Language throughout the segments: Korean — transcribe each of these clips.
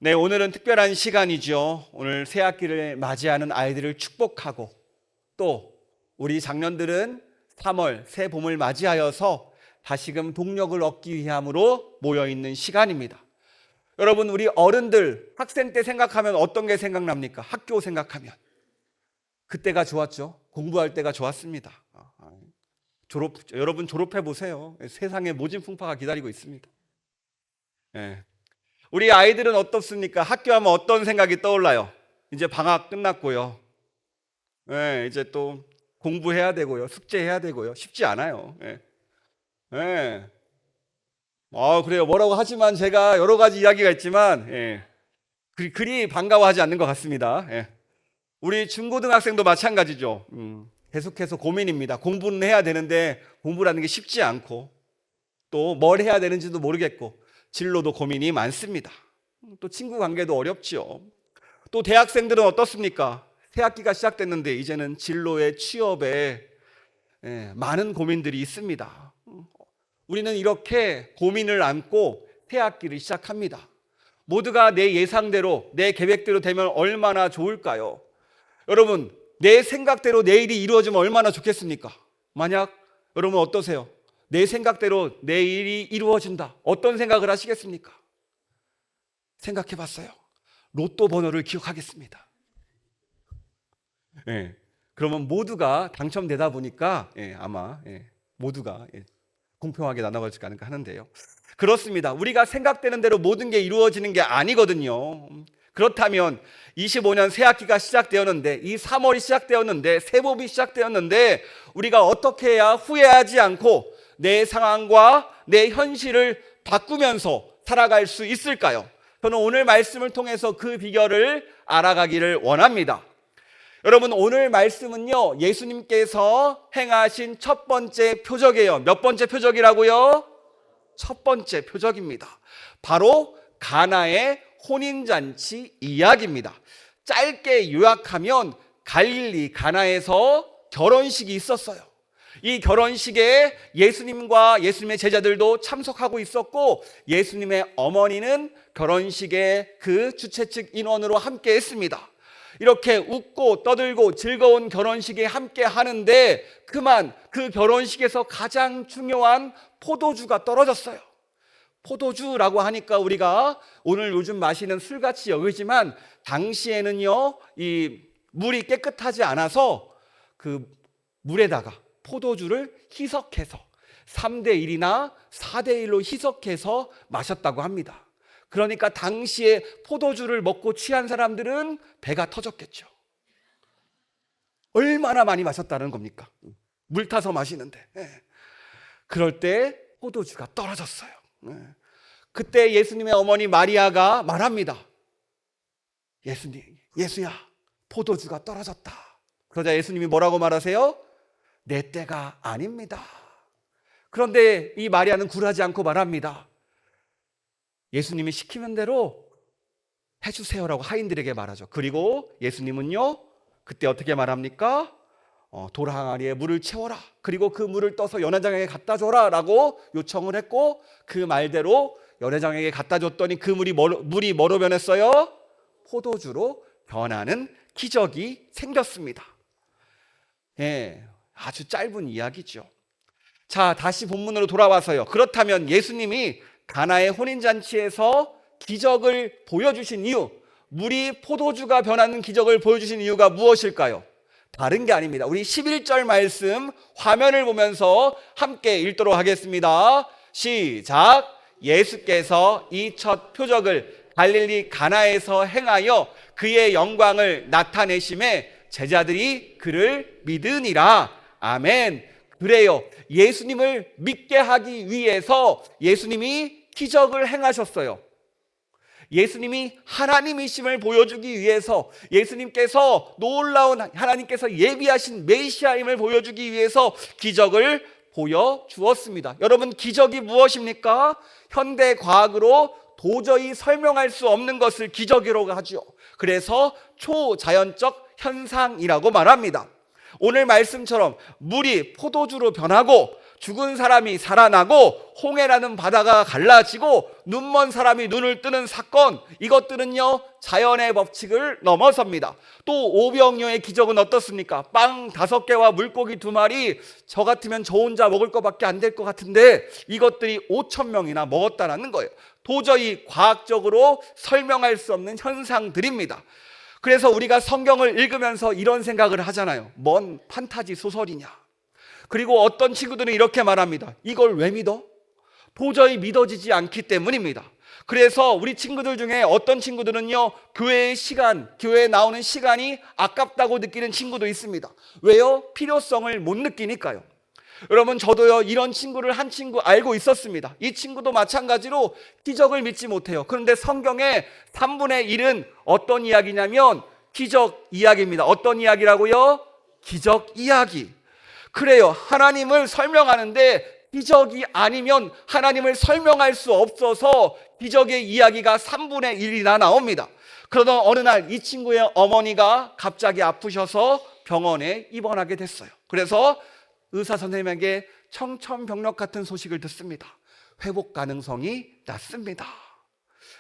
네, 오늘은 특별한 시간이죠. 오늘 새 학기를 맞이하는 아이들을 축복하고 또 우리 장년들은 3월 새 봄을 맞이하여서 다시금 동력을 얻기 위함으로 모여있는 시간입니다. 여러분, 우리 어른들 학생 때 생각하면 어떤 게 생각납니까? 학교 생각하면 그때가 좋았죠. 공부할 때가 좋았습니다. 여러분 졸업해 보세요. 세상에 모진 풍파가 기다리고 있습니다. 예. 우리 아이들은 어떻습니까? 학교하면 어떤 생각이 떠올라요? 이제 방학 끝났고요. 예, 이제 또 공부해야 되고요. 숙제해야 되고요. 쉽지 않아요. 예. 예. 그래요. 뭐라고 하지만 제가 여러 가지 이야기가 있지만, 예. 그리 반가워하지 않는 것 같습니다. 예. 우리 중고등학생도 마찬가지죠. 계속해서 고민입니다. 공부는 해야 되는데 공부라는 게 쉽지 않고 또 뭘 해야 되는지도 모르겠고 진로도 고민이 많습니다. 또 친구 관계도 어렵죠. 또 대학생들은 어떻습니까? 새 학기가 시작됐는데 이제는 진로에 취업에 많은 고민들이 있습니다. 우리는 이렇게 고민을 안고 새 학기를 시작합니다. 모두가 내 예상대로 내 계획대로 되면 얼마나 좋을까요? 여러분, 내 생각대로 내일이 이루어지면 얼마나 좋겠습니까? 만약 여러분 어떠세요? 내 생각대로 내일이 이루어진다. 어떤 생각을 하시겠습니까? 생각해 봤어요. 로또 번호를 기억하겠습니다. 예. 그러면 모두가 당첨되다 보니까 아마 모두가 공평하게 나눠가지지 않을까 하는데요. 그렇습니다. 우리가 생각되는 대로 모든 게 이루어지는 게 아니거든요. 그렇다면 25년 새 학기가 시작되었는데 이 3월이 시작되었는데 새봄이 시작되었는데 우리가 어떻게 해야 후회하지 않고 내 상황과 내 현실을 바꾸면서 살아갈 수 있을까요? 저는 오늘 말씀을 통해서 그 비결을 알아가기를 원합니다. 여러분, 오늘 말씀은요, 예수님께서 행하신 첫 번째 표적이에요. 몇 번째 표적이라고요? 첫 번째 표적입니다. 바로 가나의 혼인잔치 이야기입니다. 짧게 요약하면 갈릴리 가나에서 결혼식이 있었어요. 이 결혼식에 예수님과 예수님의 제자들도 참석하고 있었고 예수님의 어머니는 결혼식의 그 주최 측 인원으로 함께 했습니다. 이렇게 웃고 떠들고 즐거운 결혼식에 함께 하는데 그만 그 결혼식에서 가장 중요한 포도주가 떨어졌어요. 포도주라고 하니까 우리가 오늘 요즘 마시는 술같이 여기지만 당시에는요, 이 물이 깨끗하지 않아서 그 물에다가 포도주를 희석해서 3대 1이나 4대 1로 희석해서 마셨다고 합니다. 그러니까 당시에 포도주를 먹고 취한 사람들은 배가 터졌겠죠. 얼마나 많이 마셨다는 겁니까? 물 타서 마시는데. 그럴 때 포도주가 떨어졌어요. 그때 예수님의 어머니 마리아가 말합니다. 예수야, 포도주가 떨어졌다. 그러자 예수님이 뭐라고 말하세요? 내 때가 아닙니다. 그런데 이 마리아는 굴하지 않고 말합니다. 예수님이 시키는 대로 해주세요라고 하인들에게 말하죠. 그리고 예수님은요, 그때 어떻게 말합니까? 돌 항아리에 물을 채워라. 그리고 그 물을 떠서 연회장에게 갖다 줘라 라고 요청을 했고 그 말대로 연회장에게 갖다 줬더니 그 물이 뭐로 변했어요? 포도주로 변하는 기적이 생겼습니다. 아주 짧은 이야기죠. 자, 다시 본문으로 돌아와서요. 그렇다면 예수님이 가나의 혼인잔치에서 기적을 보여주신 이유, 물이 포도주가 변하는 기적을 보여주신 이유가 무엇일까요? 다른 게 아닙니다. 우리 11절 말씀 화면을 보면서 함께 읽도록 하겠습니다. 시작. 예수께서 이 첫 표적을 갈릴리 가나에서 행하여 그의 영광을 나타내심에 제자들이 그를 믿으니라. 아멘. 그래요. 예수님을 믿게 하기 위해서 예수님이 기적을 행하셨어요. 예수님이 하나님이심을 보여주기 위해서 예수님께서 놀라운 하나님께서 예비하신 메시아임을 보여주기 위해서 기적을 보여주었습니다. 여러분, 기적이 무엇입니까? 현대 과학으로 도저히 설명할 수 없는 것을 기적이라고 하죠. 그래서 초자연적 현상이라고 말합니다. 오늘 말씀처럼 물이 포도주로 변하고 죽은 사람이 살아나고 홍해라는 바다가 갈라지고 눈먼 사람이 눈을 뜨는 사건, 이것들은요 자연의 법칙을 넘어섭니다. 또 오병이어의 기적은 어떻습니까? 빵 5개와 물고기 2마리, 저 같으면 저 혼자 먹을 것밖에 안 될 것 같은데 이것들이 5,000명이나 먹었다라는 거예요. 도저히 과학적으로 설명할 수 없는 현상들입니다. 그래서 우리가 성경을 읽으면서 이런 생각을 하잖아요. 뭔 판타지 소설이냐. 그리고 어떤 친구들은 이렇게 말합니다. 이걸 왜 믿어? 도저히 믿어지지 않기 때문입니다. 그래서 우리 친구들 중에 어떤 친구들은요, 교회에 나오는 시간이 아깝다고 느끼는 친구도 있습니다. 왜요? 필요성을 못 느끼니까요. 여러분, 저도요 이런 친구를 한 친구 알고 있었습니다. 이 친구도 마찬가지로 기적을 믿지 못해요. 그런데 성경의 3분의 1은 어떤 이야기냐면 기적 이야기입니다. 어떤 이야기라고요? 기적 이야기. 그래요, 하나님을 설명하는데 기적이 아니면 하나님을 설명할 수 없어서 기적의 이야기가 3분의 1이나 나옵니다. 그러던 어느 날 이 친구의 어머니가 갑자기 아프셔서 병원에 입원하게 됐어요. 그래서 의사 선생님에게 청천벽력 같은 소식을 듣습니다. 회복 가능성이 낮습니다.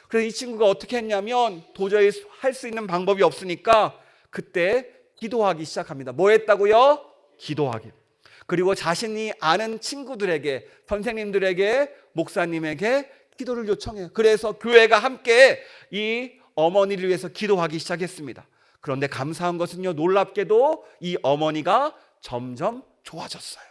그래서 이 친구가 어떻게 했냐면 도저히 할 수 있는 방법이 없으니까 그때 기도하기 시작합니다. 뭐 했다고요? 기도하기. 그리고 자신이 아는 친구들에게, 선생님들에게, 목사님에게 기도를 요청해요. 그래서 교회가 함께 이 어머니를 위해서 기도하기 시작했습니다. 그런데 감사한 것은요, 놀랍게도 이 어머니가 점점 좋아졌어요.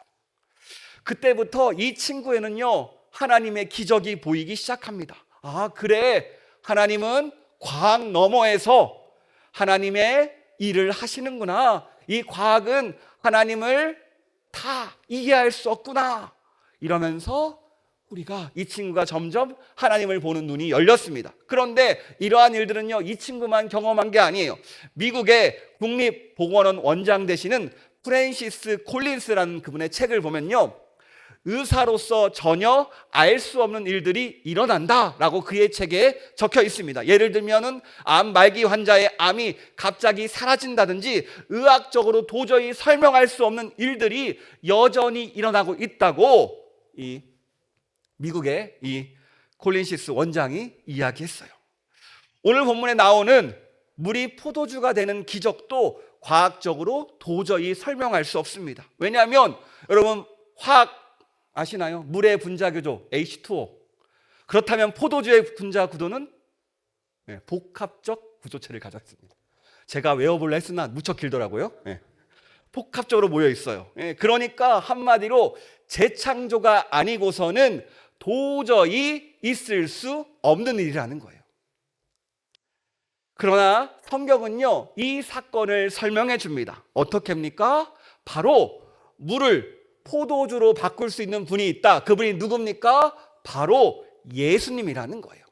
그때부터 이 친구에는요 하나님의 기적이 보이기 시작합니다. 아, 그래, 하나님은 과학 너머에서 하나님의 일을 하시는구나. 이 과학은 하나님을 다 이해할 수 없구나. 이러면서 이 친구가 점점 하나님을 보는 눈이 열렸습니다. 그런데 이러한 일들은요 이 친구만 경험한 게 아니에요. 미국의 국립보건원 원장 되시는 프랜시스 콜린스라는 그분의 책을 보면요, 의사로서 전혀 알 수 없는 일들이 일어난다라고 그의 책에 적혀 있습니다. 예를 들면은 암 말기 환자의 암이 갑자기 사라진다든지 의학적으로 도저히 설명할 수 없는 일들이 여전히 일어나고 있다고 이 미국의 이 콜린시스 원장이 이야기했어요. 오늘 본문에 나오는 물이 포도주가 되는 기적도 과학적으로 도저히 설명할 수 없습니다. 왜냐하면 여러분 화학 아시나요? 물의 분자 구조 H2O. 그렇다면 포도주의 분자 구도는 복합적 구조체를 가졌습니다. 제가 외워보려 했으나 무척 길더라고요. 복합적으로 모여 있어요. 그러니까 한마디로 재창조가 아니고서는 도저히 있을 수 없는 일이라는 거예요. 그러나 성경은요 이 사건을 설명해 줍니다. 어떻게 합니까? 바로 물을 포도주로 바꿀 수 있는 분이 있다. 그분이 누굽니까? 바로 예수님이라는 거예요.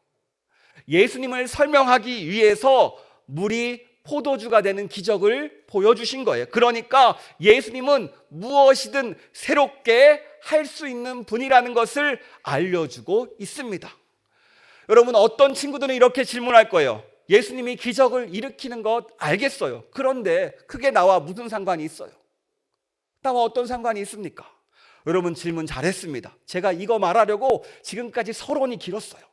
예수님을 설명하기 위해서 물이 포도주가 되는 기적을 보여주신 거예요. 그러니까 예수님은 무엇이든 새롭게 할 수 있는 분이라는 것을 알려주고 있습니다. 여러분, 어떤 친구들은 이렇게 질문할 거예요. 예수님이 기적을 일으키는 것 알겠어요. 그런데 그게 나와 무슨 상관이 있어요? 나와 어떤 상관이 있습니까? 여러분, 질문 잘했습니다. 제가 이거 말하려고 지금까지 서론이 길었어요.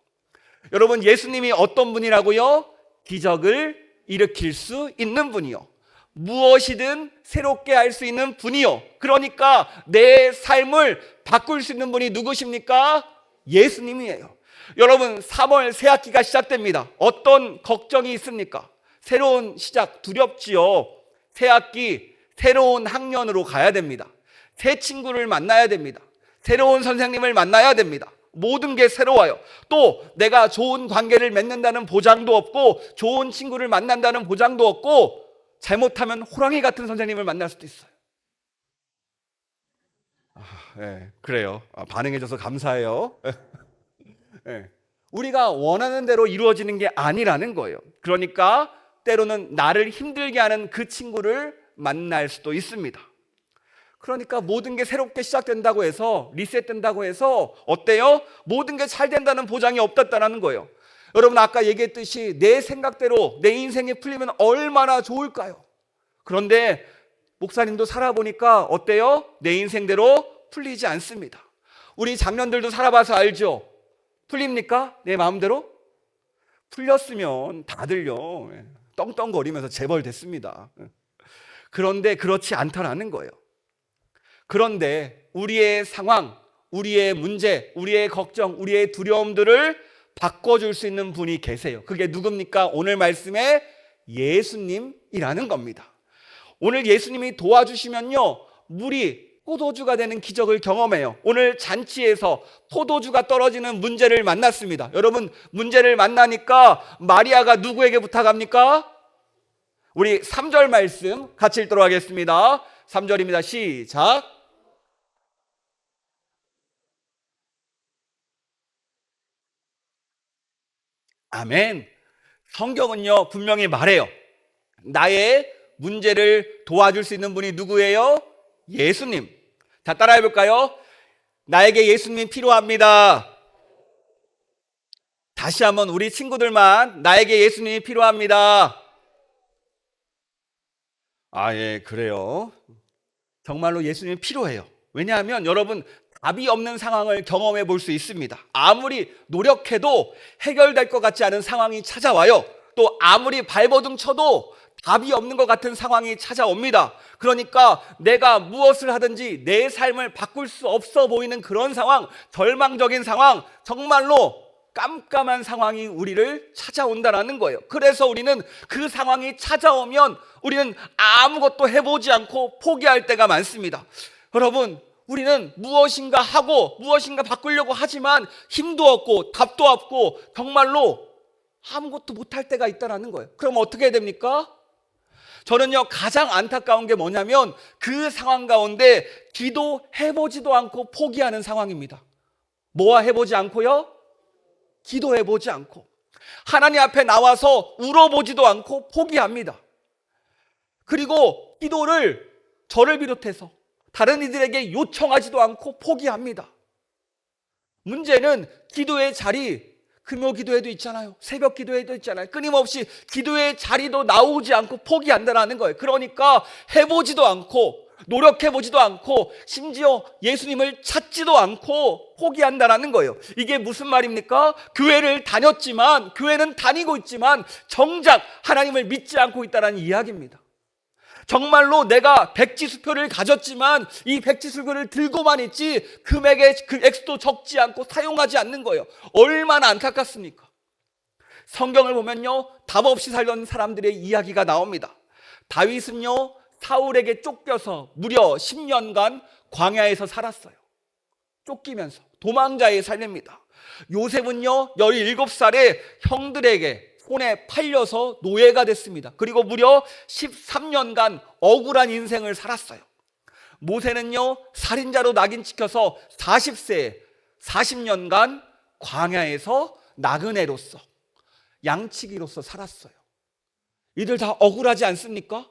여러분, 예수님이 어떤 분이라고요? 기적을 일으킬 수 있는 분이요, 무엇이든 새롭게 할 수 있는 분이요, 그러니까 내 삶을 바꿀 수 있는 분이 누구십니까? 예수님이에요. 여러분, 3월 새학기가 시작됩니다. 어떤 걱정이 있습니까? 새로운 시작 두렵지요. 새학기 새로운 학년으로 가야 됩니다. 새 친구를 만나야 됩니다. 새로운 선생님을 만나야 됩니다. 모든 게 새로워요. 또 내가 좋은 관계를 맺는다는 보장도 없고 좋은 친구를 만난다는 보장도 없고 잘못하면 호랑이 같은 선생님을 만날 수도 있어요. 그래요. 반응해줘서 감사해요. 우리가 원하는 대로 이루어지는 게 아니라는 거예요. 그러니까 때로는 나를 힘들게 하는 그 친구를 만날 수도 있습니다. 그러니까 모든 게 새롭게 시작된다고 해서, 리셋된다고 해서 어때요? 모든 게 잘 된다는 보장이 없다는 거예요. 여러분, 아까 얘기했듯이 내 생각대로 내 인생이 풀리면 얼마나 좋을까요? 그런데 목사님도 살아보니까 어때요? 내 인생대로 풀리지 않습니다. 우리 장년들도 살아봐서 알죠? 풀립니까? 내 마음대로? 풀렸으면 다들요 떵떵거리면서 재벌됐습니다. 그런데 그렇지 않다라는 거예요. 그런데 우리의 상황, 우리의 문제, 우리의 걱정, 우리의 두려움들을 바꿔줄 수 있는 분이 계세요. 그게 누굽니까? 오늘 말씀에 예수님이라는 겁니다. 오늘 예수님이 도와주시면요 물이 포도주가 되는 기적을 경험해요. 오늘 잔치에서 포도주가 떨어지는 문제를 만났습니다. 여러분, 문제를 만나니까 마리아가 누구에게 부탁합니까? 우리 3절 말씀 같이 읽도록 하겠습니다. 3절입니다. 시작. 아멘. 성경은요 분명히 말해요. 나의 문제를 도와줄 수 있는 분이 누구예요? 예수님. 자, 따라해 볼까요? 나에게 예수님이 필요합니다. 다시 한번 우리 친구들만 나에게 예수님이 필요합니다. 아, 예, 그래요. 정말로 예수님이 필요해요. 왜냐하면 여러분 답이 없는 상황을 경험해 볼 수 있습니다. 아무리 노력해도 해결될 것 같지 않은 상황이 찾아와요. 또 아무리 발버둥 쳐도 답이 없는 것 같은 상황이 찾아옵니다. 그러니까 내가 무엇을 하든지 내 삶을 바꿀 수 없어 보이는 그런 상황, 절망적인 상황, 정말로 깜깜한 상황이 우리를 찾아온다라는 거예요. 그래서 우리는 그 상황이 찾아오면 우리는 아무것도 해보지 않고 포기할 때가 많습니다. 여러분, 우리는 무엇인가 하고 무엇인가 바꾸려고 하지만 힘도 없고 답도 없고 정말로 아무것도 못할 때가 있다는 거예요. 그럼 어떻게 해야 됩니까? 저는요 가장 안타까운 게 뭐냐면 그 상황 가운데 기도해보지도 않고 포기하는 상황입니다. 뭐와 해보지 않고요? 기도해보지 않고 하나님 앞에 나와서 울어보지도 않고 포기합니다. 그리고 기도를 저를 비롯해서 다른 이들에게 요청하지도 않고 포기합니다. 문제는 기도의 자리, 금요 기도회도 있잖아요. 새벽 기도회도 있잖아요. 끊임없이 기도의 자리도 나오지 않고 포기한다는 거예요. 그러니까 해보지도 않고 노력해보지도 않고 심지어 예수님을 찾지도 않고 포기한다는 거예요. 이게 무슨 말입니까? 교회를 다녔지만, 교회는 다니고 있지만 정작 하나님을 믿지 않고 있다는 이야기입니다. 정말로 내가 백지수표를 가졌지만 이 백지수표를 들고만 있지 금액의 그 액수도 적지 않고 사용하지 않는 거예요. 얼마나 안타깝습니까? 성경을 보면요 답 없이 살던 사람들의 이야기가 나옵니다. 다윗은요 사울에게 쫓겨서 무려 10년간 광야에서 살았어요. 쫓기면서 도망자의 삶입니다. 요셉은요 17살에 형들에게 손에 팔려서 노예가 됐습니다. 그리고 무려 13년간 억울한 인생을 살았어요. 모세는요 살인자로 낙인 찍혀서 40세에 40년간 광야에서 나그네로서 양치기로서 살았어요. 이들 다 억울하지 않습니까?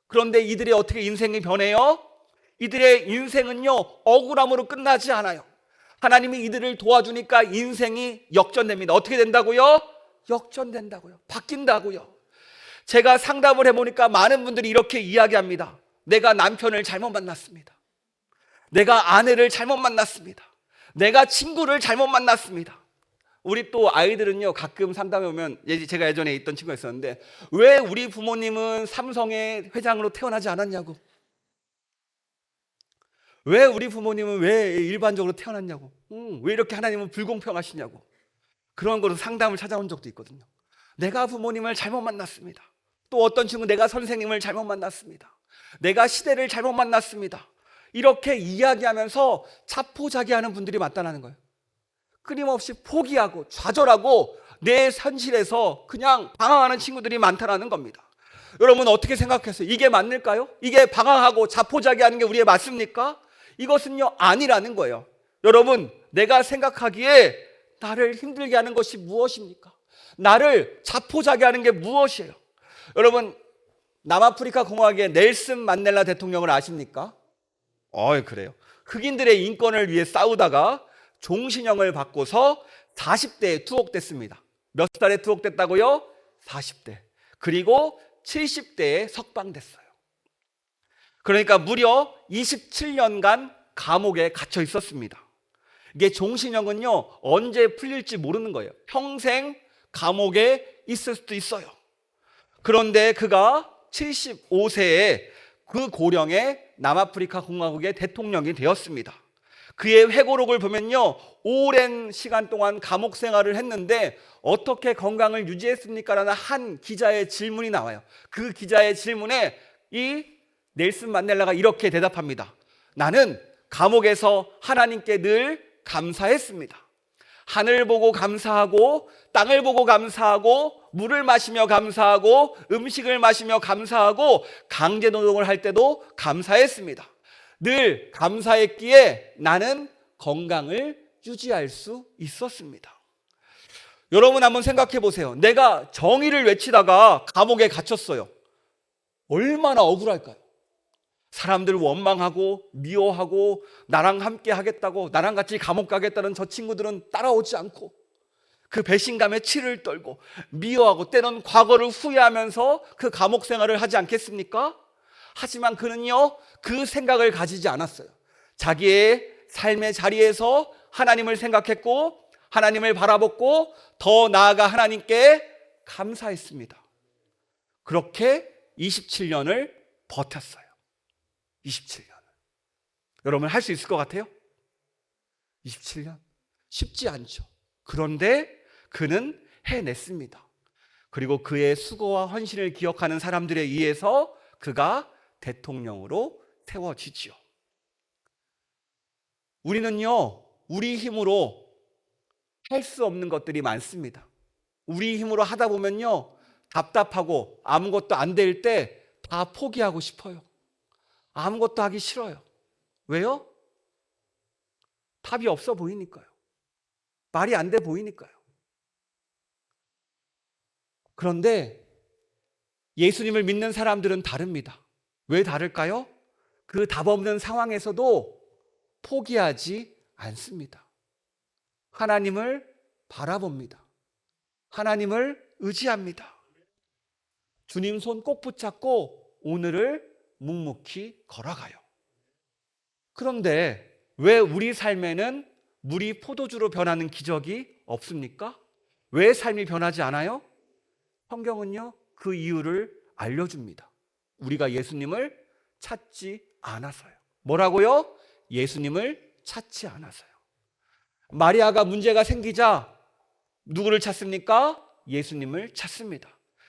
그런데 이들의 어떻게 인생이 변해요? 이들의 인생은요 억울함으로 끝나지 않아요. 하나님이 이들을 도와주니까 인생이 역전됩니다. 어떻게 된다고요? 역전된다고요. 바뀐다고요. 제가 상담을 해보니까 많은 분들이 이렇게 이야기합니다. 내가 남편을 잘못 만났습니다. 내가 아내를 잘못 만났습니다. 내가 친구를 잘못 만났습니다. 우리 또 아이들은요 가끔 상담해 오면 제가 예전에 있던 친구가 있었는데 왜 우리 부모님은 삼성의 회장으로 태어나지 않았냐고, 왜 우리 부모님은 왜 일반적으로 태어났냐고, 왜 이렇게 하나님은 불공평하시냐고, 그런 거로 상담을 찾아온 적도 있거든요. 내가 부모님을 잘못 만났습니다. 또 어떤 친구 내가 선생님을 잘못 만났습니다. 내가 시대를 잘못 만났습니다. 이렇게 이야기하면서 자포자기하는 분들이 많다는 거예요. 끊임없이 포기하고 좌절하고 내 현실에서 그냥 방황하는 친구들이 많다는 겁니다. 여러분 어떻게 생각하세요? 이게 맞을까요? 이게 방황하고 자포자기하는 게 우리의 맞습니까? 이것은요 아니라는 거예요. 여러분 내가 생각하기에 나를 힘들게 하는 것이 무엇입니까? 나를 자포자기하는 게 무엇이에요? 여러분 남아프리카 공화국의 넬슨 만델라 대통령을 아십니까? 그래요. 흑인들의 인권을 위해 싸우다가 종신형을 받고서 40대에 투옥됐습니다. 몇 살에 투옥됐다고요? 40대. 그리고 70대에 석방됐어요. 그러니까 무려 27년간 감옥에 갇혀 있었습니다. 이게 종신형은요, 언제 풀릴지 모르는 거예요. 평생 감옥에 있을 수도 있어요. 그런데 그가 75세에 그 고령에 남아프리카 공화국의 대통령이 되었습니다. 그의 회고록을 보면요, 오랜 시간 동안 감옥 생활을 했는데 어떻게 건강을 유지했습니까? 라는 한 기자의 질문이 나와요. 그 기자의 질문에 이 넬슨 만델라가 이렇게 대답합니다. 나는 감옥에서 하나님께 늘 감사했습니다. 하늘 보고 감사하고 땅을 보고 감사하고 물을 마시며 감사하고 음식을 마시며 감사하고 강제 노동을 할 때도 감사했습니다. 늘 감사했기에 나는 건강을 유지할 수 있었습니다. 여러분 한번 생각해 보세요. 내가 정의를 외치다가 감옥에 갇혔어요. 얼마나 억울할까요? 사람들 원망하고 미워하고 나랑 함께 하겠다고, 나랑 같이 감옥 가겠다는 저 친구들은 따라오지 않고 그 배신감에 치를 떨고 미워하고 때론 과거를 후회하면서 그 감옥 생활을 하지 않겠습니까? 하지만 그는요, 그 생각을 가지지 않았어요. 자기의 삶의 자리에서 하나님을 생각했고 하나님을 바라봤고 더 나아가 하나님께 감사했습니다. 그렇게 27년을 버텼어요. 27년. 여러분 할 수 있을 것 같아요? 27년? 쉽지 않죠. 그런데 그는 해냈습니다. 그리고 그의 수고와 헌신을 기억하는 사람들에 의해서 그가 대통령으로 세워지지요. 우리는요, 우리 힘으로 할 수 없는 것들이 많습니다. 우리 힘으로 하다 보면요, 답답하고 아무것도 안 될 때 다 포기하고 싶어요. 아무것도 하기 싫어요. 왜요? 답이 없어 보이니까요. 말이 안 돼 보이니까요. 그런데 예수님을 믿는 사람들은 다릅니다. 왜 다를까요? 그 답 없는 상황에서도 포기하지 않습니다. 하나님을 바라봅니다. 하나님을 의지합니다. 주님 손 꼭 붙잡고 오늘을 묵묵히 걸어가요. 그런데 왜 우리 삶에는 물이 포도주로 변하는 기적이 없습니까? 왜 삶이 변하지 않아요? 성경은요, 그 이유를 알려줍니다. 우리가 예수님을 찾지 않아서요. 뭐라고요? 예수님을 찾지 않아서요. 마리아가 문제가 생기자 누구를 찾습니까? 예수님을 찾습니다.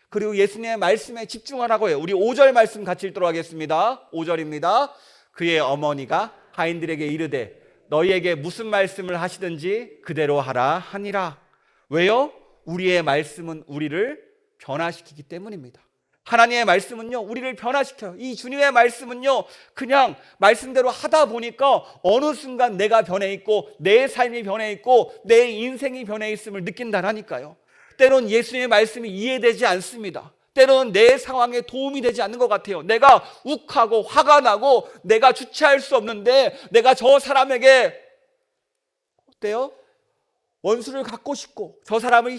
그리고 예수님의 말씀에 집중하라고 해요. 우리 5절 말씀 같이 읽도록 하겠습니다. 5절입니다. 그의 어머니가 하인들에게 이르되 너희에게 무슨 말씀을 하시든지 그대로 하라 하니라. 왜요? 우리의 말씀은 우리를 변화시키기 때문입니다. 하나님의 말씀은요, 우리를 변화시켜요. 이 주님의 말씀은요, 그냥 말씀대로 하다 보니까 어느 순간 내가 변해 있고 내 삶이 변해 있고 내 인생이 변해 있음을 느낀다라니까요. 때론 예수님의 말씀이 이해되지 않습니다. 때로는 내 상황에 도움이 되지 않는 것 같아요. 내가 욱하고 화가 나고 내가 주체할 수 없는데 내가 저 사람에게 어때요? 원수를 갖고 싶고 저 사람을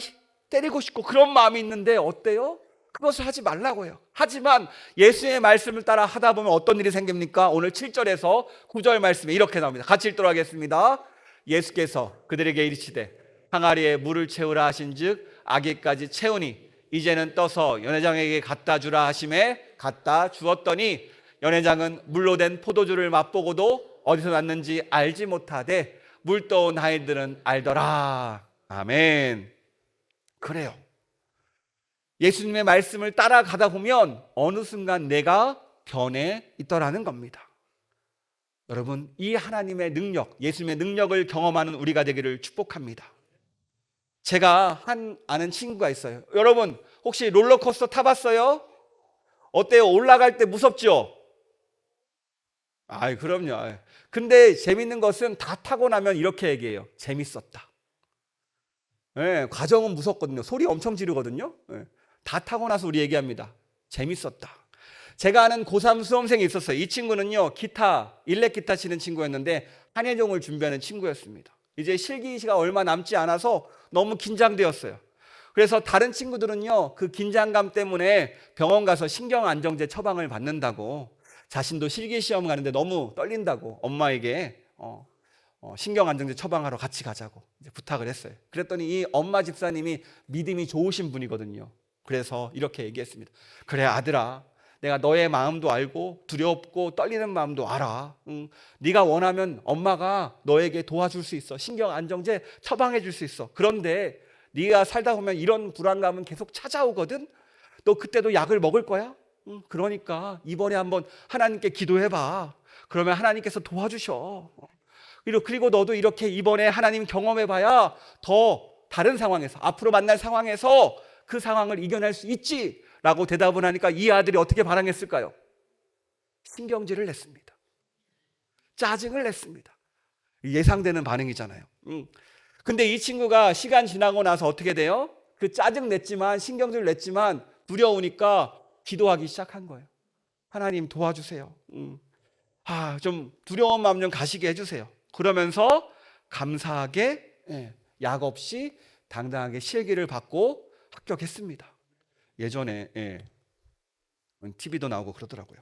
때리고 싶고 그런 마음이 있는데 어때요? 그것을 하지 말라고 해요. 하지만 예수의 말씀을 따라 하다 보면 어떤 일이 생깁니까? 오늘 7절에서 9절 말씀에 이렇게 나옵니다. 같이 읽도록 하겠습니다. 예수께서 그들에게 이르시되 항아리에 물을 채우라 하신즉 아기까지 채우니 이제는 떠서 연회장에게 갖다 주라 하심에 갖다 주었더니 연회장은 물로 된 포도주를 맛보고도 어디서 났는지 알지 못하되 물 떠온 하인들은 알더라. 아멘. 그래요. 예수님의 말씀을 따라가다 보면 어느 순간 내가 변해 있더라는 겁니다. 여러분, 이 하나님의 능력, 예수님의 능력을 경험하는 우리가 되기를 축복합니다. 제가 아는 친구가 있어요. 여러분 혹시 롤러코스터 타봤어요? 어때요? 올라갈 때 무섭죠? 아이 그럼요. 근데 재밌는 것은 다 타고 나면 이렇게 얘기해요. 재밌었다. 네, 과정은 무섭거든요. 소리 엄청 지르거든요. 네, 다 타고 나서 우리 얘기합니다. 재밌었다. 제가 아는 고3 수험생이 있었어요. 이 친구는요, 일렉 기타 치는 친구였는데 한예종을 준비하는 친구였습니다. 이제 실기시가 얼마 남지 않아서 너무 긴장되었어요. 그래서 다른 친구들은요, 그 긴장감 때문에 병원 가서 신경안정제 처방을 받는다고, 자신도 실기시험 가는데 너무 떨린다고 엄마에게 신경안정제 처방하러 같이 가자고 이제 부탁을 했어요. 그랬더니 이 엄마 집사님이 믿음이 좋으신 분이거든요. 그래서 이렇게 얘기했습니다. 그래 아들아, 내가 너의 마음도 알고 두렵고 떨리는 마음도 알아. 네가 원하면 엄마가 너에게 도와줄 수 있어. 신경안정제 처방해 줄 수 있어. 그런데 네가 살다 보면 이런 불안감은 계속 찾아오거든. 너 그때도 약을 먹을 거야? 그러니까 이번에 한번 하나님께 기도해봐. 그러면 하나님께서 도와주셔. 그리고 너도 이렇게 이번에 하나님 경험해봐야 더 다른 상황에서, 앞으로 만날 상황에서 그 상황을 이겨낼 수 있지 라고 대답을 하니까 이 아들이 어떻게 반응했을까요? 신경질을 냈습니다. 짜증을 냈습니다. 예상되는 반응이잖아요. 근데 이 친구가 시간 지나고 나서 어떻게 돼요? 그 짜증 냈지만, 신경질 냈지만 두려우니까 기도하기 시작한 거예요. 하나님 도와주세요. 좀 두려운 마음 좀 가시게 해주세요. 그러면서 감사하게 약 없이 당당하게 실기를 받고 합격했습니다. 예전에 TV도 나오고 그러더라고요.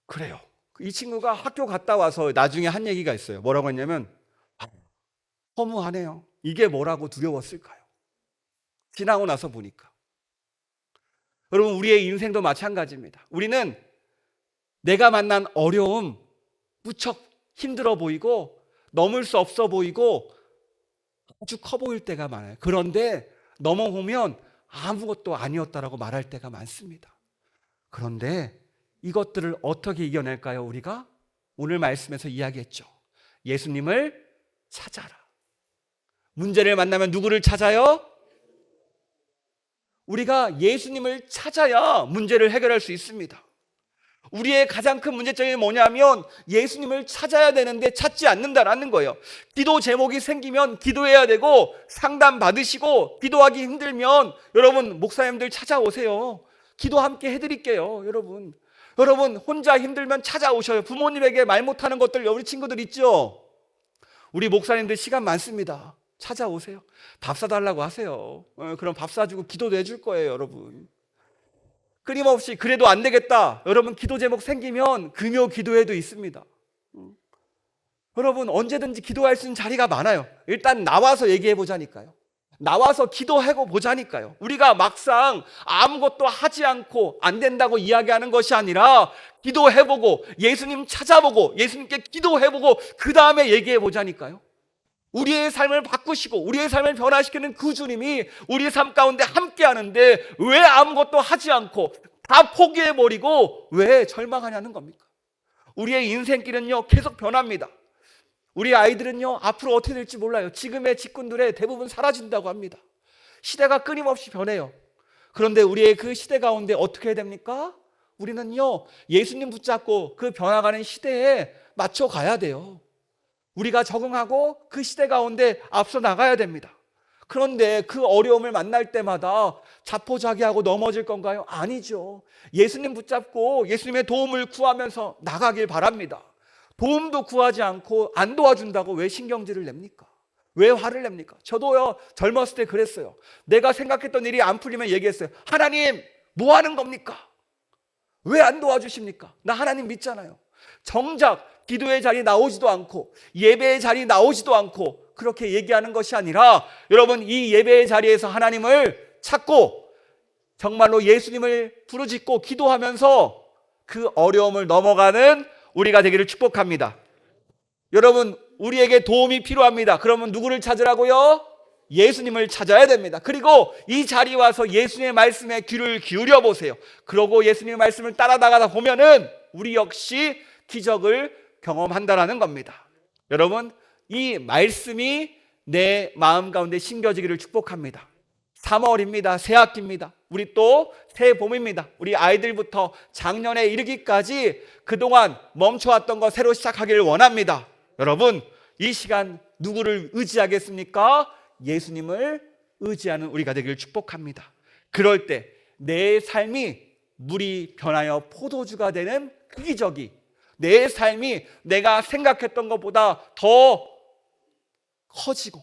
그래요. 이 친구가 학교 갔다 와서 나중에 한 얘기가 있어요. 뭐라고 했냐면 허무하네요. 이게 뭐라고 두려웠을까요? 지나고 나서 보니까. 여러분, 우리의 인생도 마찬가지입니다. 우리는 내가 만난 어려움 무척 힘들어 보이고 넘을 수 없어 보이고 아주 커 보일 때가 많아요. 그런데 넘어보면 아무것도 아니었다라고 말할 때가 많습니다. 그런데 이것들을 어떻게 이겨낼까요? 우리가 오늘 말씀에서 이야기했죠. 예수님을 찾아라. 문제를 만나면 누구를 찾아요? 우리가 예수님을 찾아야 문제를 해결할 수 있습니다. 우리의 가장 큰 문제점이 뭐냐면 예수님을 찾아야 되는데 찾지 않는다라는 거예요. 기도 제목이 생기면 기도해야 되고 상담 받으시고 기도하기 힘들면 여러분 목사님들 찾아오세요. 기도 함께 해드릴게요. 여러분 혼자 힘들면 찾아오셔요. 부모님에게 말 못하는 것들 우리 친구들 있죠. 우리 목사님들 시간 많습니다. 찾아오세요. 밥 사달라고 하세요. 그럼 밥 사주고 기도도 해줄 거예요. 여러분 끊임없이 그래도 안 되겠다. 여러분 기도 제목 생기면 금요 기도회도 있습니다. 여러분 언제든지 기도할 수 있는 자리가 많아요. 일단 나와서 얘기해 보자니까요. 나와서 기도하고 보자니까요. 우리가 막상 아무것도 하지 않고 안 된다고 이야기하는 것이 아니라 기도해보고 예수님 찾아보고 예수님께 기도해보고 그 다음에 얘기해 보자니까요. 우리의 삶을 바꾸시고 우리의 삶을 변화시키는 그 주님이 우리의 삶 가운데 함께 하는데 왜 아무것도 하지 않고 다 포기해버리고 왜 절망하냐는 겁니까? 우리의 인생길은요 계속 변합니다. 우리 아이들은요 앞으로 어떻게 될지 몰라요. 지금의 직군들의 대부분 사라진다고 합니다. 시대가 끊임없이 변해요. 그런데 우리의 그 시대 가운데 어떻게 해야 됩니까? 우리는요 예수님 붙잡고 그 변화가는 시대에 맞춰 가야 돼요. 우리가 적응하고 그 시대 가운데 앞서 나가야 됩니다. 그런데 그 어려움을 만날 때마다 자포자기하고 넘어질 건가요? 아니죠. 예수님 붙잡고 예수님의 도움을 구하면서 나가길 바랍니다. 도움도 구하지 않고 안 도와준다고 왜 신경질을 냅니까? 왜 화를 냅니까? 저도요 젊었을 때 그랬어요. 내가 생각했던 일이 안 풀리면 얘기했어요. 하나님 뭐 하는 겁니까? 왜 안 도와주십니까? 나 하나님 믿잖아요. 정작 기도의 자리 나오지도 않고 예배의 자리 나오지도 않고 그렇게 얘기하는 것이 아니라 여러분 이 예배의 자리에서 하나님을 찾고 정말로 예수님을 부르짖고 기도하면서 그 어려움을 넘어가는 우리가 되기를 축복합니다. 여러분 우리에게 도움이 필요합니다. 그러면 누구를 찾으라고요? 예수님을 찾아야 됩니다. 그리고 이 자리에 와서 예수님의 말씀에 귀를 기울여 보세요. 그러고 예수님의 말씀을 따라 나가다 보면은 우리 역시 기적을 경험한다라는 겁니다. 여러분 이 말씀이 내 마음 가운데 심겨지기를 축복합니다. 3월입니다. 새학기입니다. 우리 또 새봄입니다. 우리 아이들부터 작년에 이르기까지 그동안 멈춰왔던 거 새로 시작하기를 원합니다. 여러분 이 시간 누구를 의지하겠습니까? 예수님을 의지하는 우리가 되기를 축복합니다. 그럴 때 내 삶이 물이 변하여 포도주가 되는 그 기적이 내 삶이 내가 생각했던 것보다 더 커지고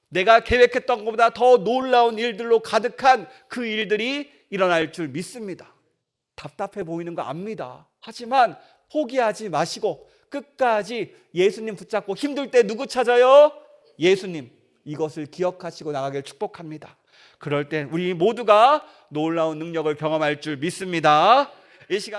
내가 계획했던 것보다 더 놀라운 일들로 가득한 그 일들이 일어날 줄 믿습니다. 답답해 보이는 거 압니다. 하지만 포기하지 마시고 끝까지 예수님 붙잡고 힘들 때 누구 찾아요? 예수님. 이것을 기억하시고 나가길 축복합니다. 그럴 때 우리 모두가 놀라운 능력을 경험할 줄 믿습니다. 이 시간